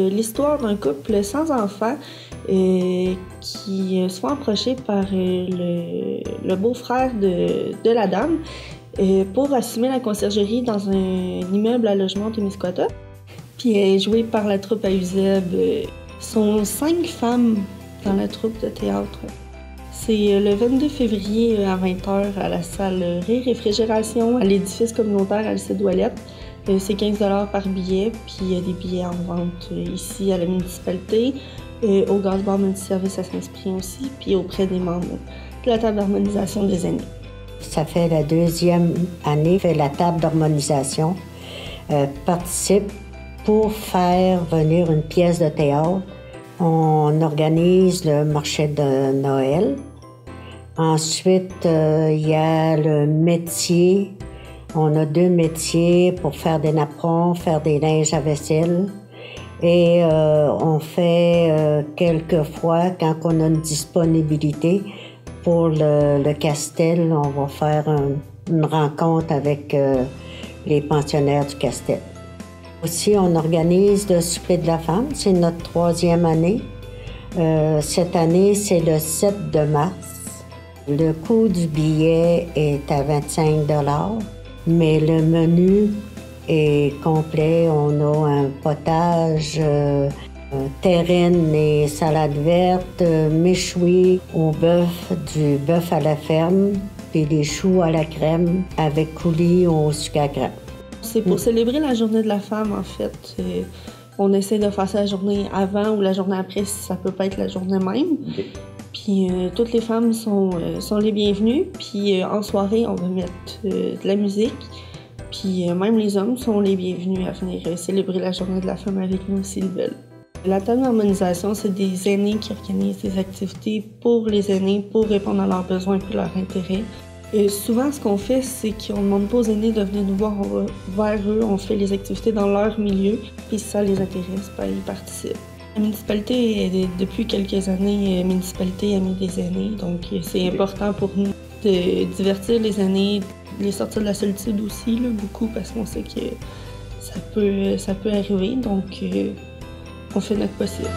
l'histoire d'un couple sans enfants qui se font approcher par le beau-frère de la dame pour assumer la conciergerie dans un immeuble à logement de Témiscouata. Puis elle est jouée par la troupe à Eusèbe. Sont 5 femmes dans la troupe de théâtre. C'est le 22 février à 20h à la salle Réfrigération à l'édifice communautaire Alcide Ouellette. C'est 15 $ par billet, puis il y a des billets en vente ici à la municipalité, au Gaz-Bar Multiservice à Saint-Cyprien aussi, puis auprès des membres de la table d'harmonisation des aînés. Ça fait la 2e année que la table d'harmonisation participe pour faire venir une pièce de théâtre. On organise le marché de Noël. Ensuite, il y a le métier. On a 2 métiers pour faire des napperons, faire des linges à vaisselle. Et on fait quelquefois, quand on a une disponibilité, pour le Castel, on va faire une rencontre avec les pensionnaires du Castel. Aussi, on organise le souper de la femme. C'est notre 3e année. Cette année, c'est le 7 mars. Le coût du billet est à 25 $, mais le menu est complet. On a un potage, terrine et salade verte, méchoui au bœuf, du bœuf à la ferme, puis des choux à la crème avec coulis au sucre à grains. C'est pour célébrer la journée de la femme, en fait. On essaie de faire ça la journée avant ou la journée après, si ça peut pas être la journée même. Puis toutes les femmes sont les bienvenues. Puis en soirée, on va mettre de la musique. Puis même les hommes sont les bienvenus à venir célébrer la journée de la femme avec nous s'ils veulent. La table d'harmonisation, c'est des aînés qui organisent des activités pour les aînés, pour répondre à leurs besoins et leurs intérêts. Souvent, ce qu'on fait, c'est qu'on ne demande pas aux aînés de venir nous voir, on va vers eux, on fait les activités dans leur milieu, puis si ça les intéresse, ben, ils participent. La municipalité, depuis quelques années, municipalité amie des aînés, donc c'est important pour nous de divertir les aînés, les sortir de la solitude aussi, là, beaucoup, parce qu'on sait que ça peut arriver, donc on fait notre possible.